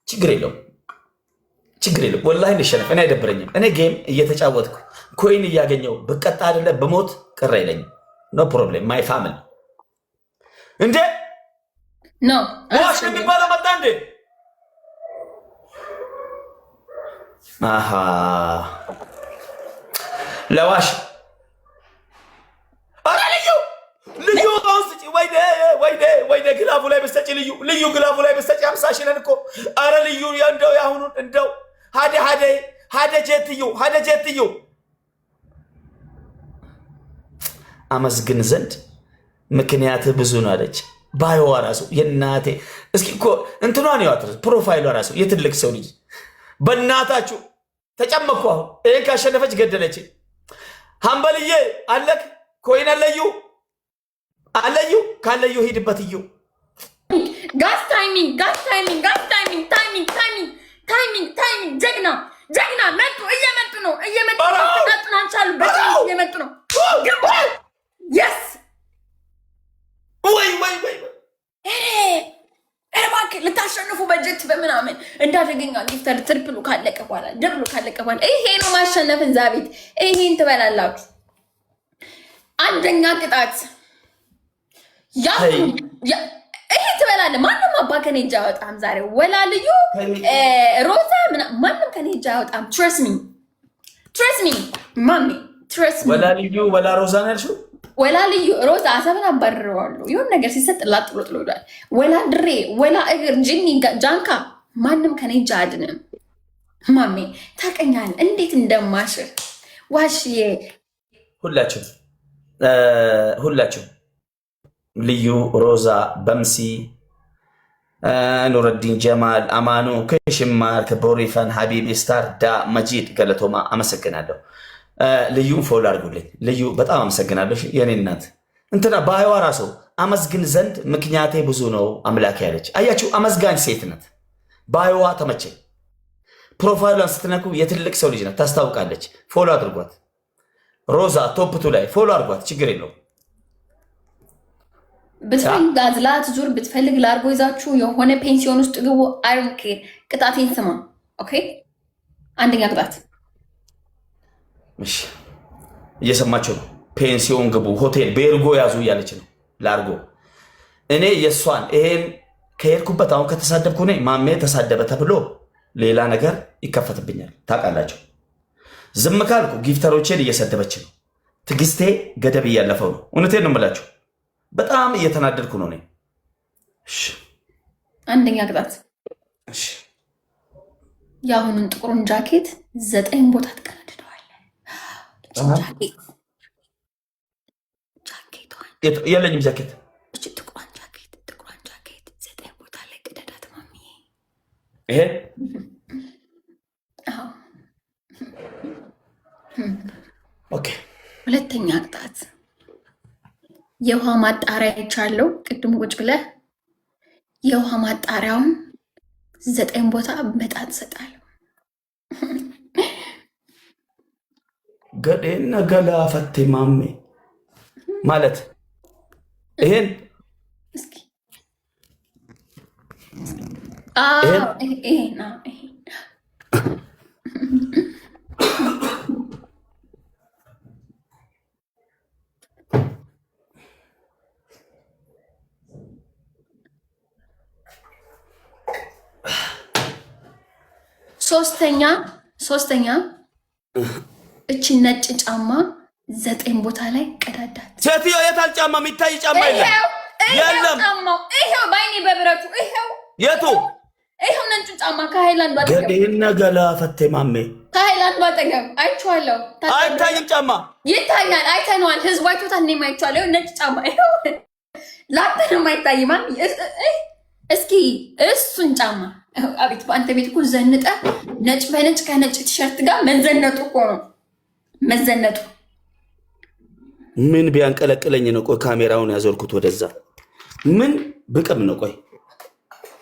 ችግር የለውም ወላሂ እንሸነፍ እኔ አይደብረኝም እኔ ጌም እየተጫወትኩ ኮይን እያገኘው ብቀጣ አይደለ በሞት ቅር አይለኝም ኖ ፕሮብሌም ማይ ፋሚሊ እንዴ ኖ ዋሽ የሚባለው መጣ እንዴ አሃ ለዋሽ አረ ልዩ አውስጪ ወይኔ ግላቡ ላይ በስተጪ ልዩ ግላቡ ላይ በስተጪ 50 ነን እኮ አረ ልዩ እንደው ያሁኑን እንደው ሀደ ጀትዩ አመስግን ዘንድ ምክንያት ብዙ ነው አለች ባይዋ ራሱ የናቴ እስኪ እኮ እንትኗን ያወጣ ፕሮፋይሏ ራሱ የትልቅ ሰው ልጅ በእናታችሁ ተጨመቅኩ አሁን ይሄን ካሸነፈች ገደለች ሀምበልዬ አለክ ኮይን አለዩ ካለዩ ሂድበት እዩ ጋስ ታይሚንግ ጀግና መጡ እየመጡ ነው አንቻሉ በጣም እየመጡ ነው yes ወይ እባክህ ልታሸንፉ በጀት በምናምን እንዳደገኛ ጊፍተር ትሪፕሉ ካለቀ በኋላ ደብሉ ካለቀ በኋላ ይሄ ነው ማሸነፍ እዛ ቤት ይሄን ትበላላችሁ አንደኛ ቅጣት ይሄ ትበላለህ ማንም አባ ከኔ እጅ አያወጣም ዛሬ ወላ ልዩ ሮዛ ማንም ከኔ እጅ አያወጣም trust me ማሚ trust me ወላ ልዩ ወላ ሮዛ ነው ያልሽው ወላ ልዩ ሮዛ አሰብን አባርረዋለሁ የሆነ ነገር ሲሰጥ ላጥ ብሎ ጥሎዳል ወላ ድሬ ወላ እግር ጂኒ ጃንካ ማንም ከኔ እጅ አያድንም ማሚ ታቀኛል እንዴት እንደማሽር ዋሽዬ ሁላችሁ ልዩ ሮዛ በምሲ ኑረዲን ጀማል አማኑ ክሽማር ከቦሪፈን ሀቢብ ስታር ዳ መጂድ ገለቶማ አመሰግናለሁ። ልዩን ፎሎ አድርጉልኝ። ልዩ በጣም አመሰግናለሁ የኔ እናት። እንትና ባይዋ ራሱ አመስግን ዘንድ ምክንያቴ ብዙ ነው አምላክ ያለች አያችሁ። አመስጋኝ ሴት ናት። ባይዋ ተመቸኝ። ፕሮፋይሏን ስትነኩ የትልቅ ሰው ልጅ ናት፣ ታስታውቃለች። ፎሎ አድርጓት። ሮዛ ቶፕቱ ላይ ፎሎ አድርጓት፣ ችግር የለውም። ብትፈልግ አዝላት ዙር ብትፈልግ ላርጎ ይዛችሁ የሆነ ፔንሲዮን ውስጥ ግቡ። አይሮን ኬር። ቅጣቴን ስማ። ኦኬ፣ አንደኛ ቅጣት እሺ፣ እየሰማችሁ ነው። ፔንሲዮን ግቡ፣ ሆቴል ቤርጎ ያዙ እያለች ነው ላርጎ። እኔ የእሷን ይሄን ከሄድኩበት አሁን ከተሳደብኩ እኔ ማሜ ተሳደበ ተብሎ ሌላ ነገር ይከፈትብኛል ታውቃላችሁ። ዝም ካልኩ ጊፍተሮቼን እየሰደበች ነው። ትግስቴ ገደብ እያለፈው ነው። እውነቴን ነው የምላችሁ። በጣም እየተናደድኩ ነው እኔ። እሺ አንደኛ ቅጣት እሺ፣ የአሁኑን ጥቁሩን ጃኬት 9 ቦታ ትቀዳድደዋለህ። ጃኬቷን የለኝም ጃኬት። እቺ ጥቁሯን ጃኬት 9 ቦታ ላይ ቅደዳት ማሚዬ። ይሄ ኦኬ። ሁለተኛ ቅጣት የውሃ ማጣሪያ ይቻለው ቅድም ቁጭ ብለህ የውሃ ማጣሪያውን 9 ቦታ በጣት ሰጣለሁ። ገዴና ገላ ፈቴ ማሜ ማለት ይሄን እስኪ ሶስተኛ እቺ ነጭ ጫማ 9 ቦታ ላይ ቀዳዳት። ሴትዮ የታል ጫማ? የሚታይ ጫማ የለም። ይሄው ባይኔ በብረቱ ይሄው የቱ? ይሄው ነጭ ጫማ ከሃይላንዱ አጠገብ ገዴና ገላ ፈቴ ማሜ ከሃይላንዱ አጠገብ አይቼዋለሁ። አይታይም ጫማ? ይታያል። አይተነዋል። ህዝቡ አይቶታል። እኔም አይቼዋለሁ። ነጭ ጫማ ይሄው ላንተ ነው የማይታይ ማሚ። እስኪ እሱን ጫማ አቤት! በአንተ ቤት እኮ ዘንጠ ነጭ በነጭ ከነጭ ቲሸርት ጋር መዘነጡ እኮ ነው መዘነጡ። ምን ቢያንቀለቅለኝ ነው? ቆይ ካሜራውን ያዞርኩት ወደዛ። ምን ብቅም ነው? ቆይ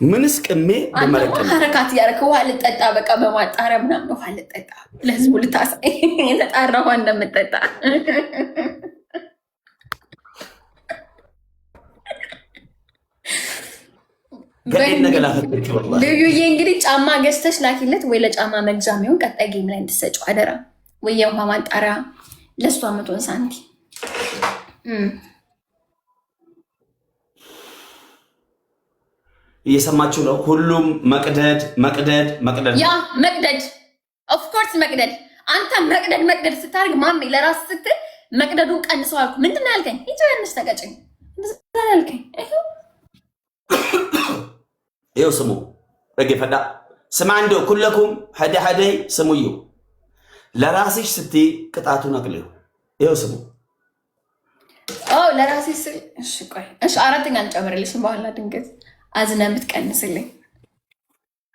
ምንስ ቅሜ በመረቀም ሐረካት ያረከ ውሃ ልጠጣ፣ በቃ በማጣሪያ ምናምን ውሃ ልጠጣ፣ ለህዝቡ ልታሳይ የተጣራ ውሃ እንደምጠጣ። ልዩዬ እንግዲህ ጫማ ገዝተሽ ላኪለት፣ ወይ ለጫማ መግዣ የሚሆን ቀጣይ ጌም ላይ እንድትሰጪው አደራ። ወይ የውሃ ማጣሪያ ለእሷ 100 ሳንቲም። እየሰማችሁ ነው? ሁሉም መቅደድ መቅደድ መቅደድ፣ ያ መቅደድ፣ ኦፍኮርስ መቅደድ። አንተ መቅደድ ስታደርግ ማሜ ለራስ ስትል መቅደዱን ቀንሰው አልኩ። ምንድን ነው ያልከኝ? ሂጂ ያንስ ተቀጭኝ ያልከኝ። ይኸው ስሙ ረጌ ፈዳ ስማ፣ እንደው ኩለኩም ሐደ ሐደይ ስሙዩ። ለራስሽ ስትይ ቅጣቱን አቅልዩ። ይኸው ስሙ። ለራስሽ ስል እሺ፣ ቆይ እሺ፣ አራተኛ ልጨምርልሽ በኋላ ድንገት አዝነ የምትቀንስልኝ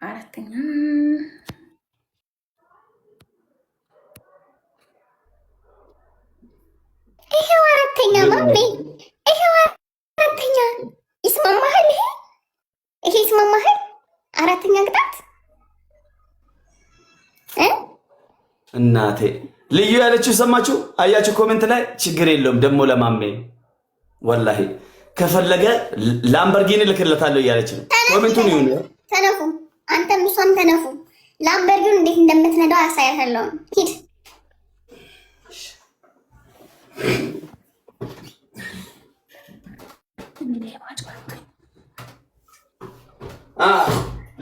አራተኛ። ይሄው አራተኛ ማሜ፣ ይሄው አራተኛ። ይስማማሃል? ይሄ ይስማማሃል? አራተኛ ቅጣት እናቴ ልዩ ያለችው ሰማችሁ? አያችሁ ኮሜንት ላይ ችግር የለውም ደግሞ ለማሜ ወላሂ ከፈለገ ላምበርጊኒ ልክለታለሁ እያለች ነው። ኮሜንቱን ይሁን ተነፉ፣ አንተም እሷም ተነፉ። ላምበርጊኒ እንዴት እንደምትነዳው ያሳያታለሁ። ሂድ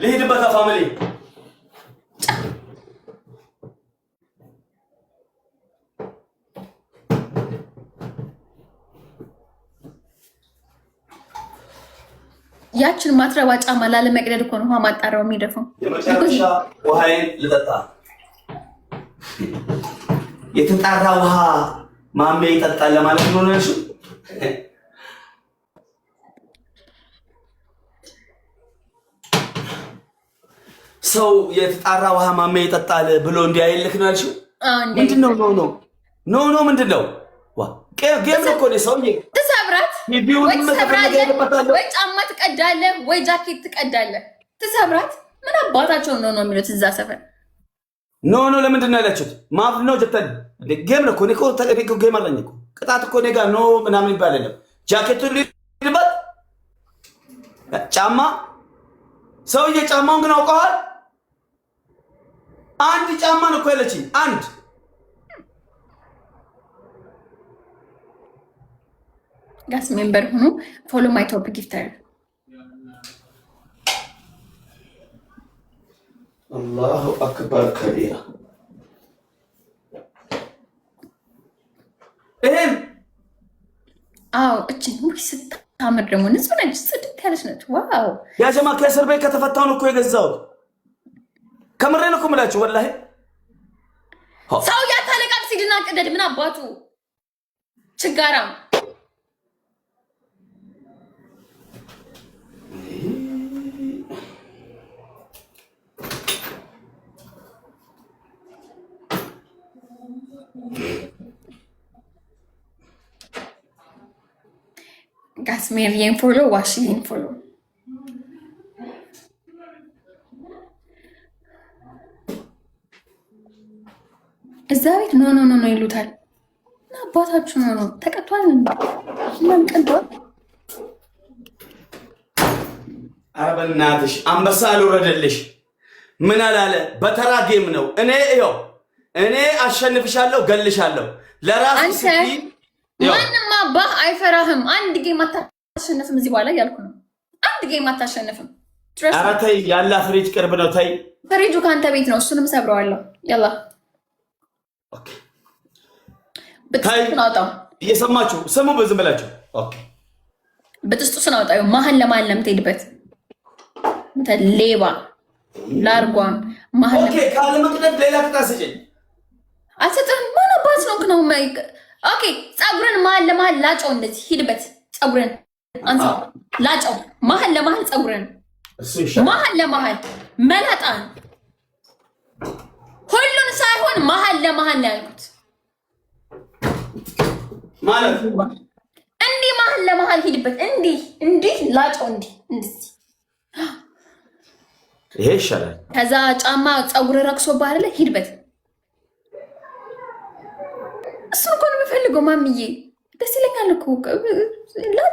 ልሂድበት ፋሚሊ። ያችን ማትረባ ጫማ ላለመቅደድ እኮ ነው ውሃ ማጣሪያው የሚደፋው። የመጨረሻ ውሃዬን ልጠጣ። የተጣራ ውሃ ማሜ ይጠጣል ለማለት ነው ነው እሺ። ሰው የተጣራ ውሃ ማሜ ይጠጣል ብሎ እንዲያይልክ ነው ያልሽው? ምንድነው? ኖ ምንድነው? ጌም እኮ ነው። ሰውዬ ትሰብራት ወይ ጫማ ትቀዳለህ ወይ ጃኬት ትቀዳለህ። ትሰብራት ምን አባታቸው ነው የሚሉት እዛ ሰፈር? ኖ ለምንድን ነው ያላችሁት? ማፍ ነው ጀተን ጌም ነው እኮ እኔ እኮ ተቀበልኩ። ጌም አለኝ እኮ ቅጣት እኮ እኔ ጋር ኖ ምናምን ይባል የለም። ጃኬቱን ሊልበት ጫማ ሰውዬ ጫማውን ግን አውቀዋል። አንድ ጫማ ነው እኮ ያለችኝ አንድ። ጋስ ሜምበር ሆኖ ፎሎ ማይ ቶፕ ጊፍተር አላሁ አክበር ከቢራ። ይሄን እችን ሙይ ስታምር ደግሞ ንጹህ ነች፣ ጽድት ያለች ነች። ዋው ያ ጀማ ከእስር ቤት ከተፈታው ነው እኮ የገዛሁት። ከምሬ ነው እኮ የምላችሁ ወላሂ። ሰው ያታለቃቅ ሲድና ቅደድ ምን አባቱ ችጋራም ጋስሜር ፎሎ ዋሽ ፎሎ እዛ ቤት ኖ ይሉታል። አባታችሁ ነው ተቀጥቷል። ማን ቀንቷል? ኧረ በእናትሽ አንበሳ አልወረደልሽ። ምን አላለ? በተራ ጌም ነው። እኔ አሸንፍሻለሁ፣ ገልሻለሁ። ለራስሽ ስትይ ማንም አባህ አይፈራህም። አንድ ጌም አታሸንፍም። እዚህ በኋላ ያልኩ ነው። አንድ ጌም አታሸንፍም። ኧረ ተይ፣ ያላ ፍሪጅ ቅርብ ነው። ተይ፣ ፍሪጁ ካንተ ቤት ነው። እሱንም ሰብረዋለሁ። ያላ ኦኬ፣ ብትስጡን አውጣው። እየሰማችሁ ስሙ። በዝም ብላችሁ ኦኬ፣ ብትስጡን አውጣው። መሀል ለመሀል ለምትሄድበት እንተ ሌባ ላርጓን መሀል ኦኬ። ካለ መቅደድ ሌላ ቅጣት ስጭኝ። አልሰጥህም። ማን አባት ነው ነው ኦኬ። ፀጉርን መሀል ለመሀል ላጨው። እንደዚህ ሂድበት። ፀጉርን አንሳ፣ ላጨው። መሀል ለመሀል ፀጉርን መሀል ለመሀል መላጣን፣ ሁሉን ሳይሆን መሀል ለመሀል ነው ያልኩት። ማለት እንዲህ መሀል ለመሀል ሂድበት። እንዲህ ላጨው። እንዲህ ይሄ ይሻላል። ከዛ ጫማ ፀጉር ረክሶ ባለ ሂድበት። እሱ እኮ ነው የምፈልገው ማምዬ። ደስ ይለኛል እኮ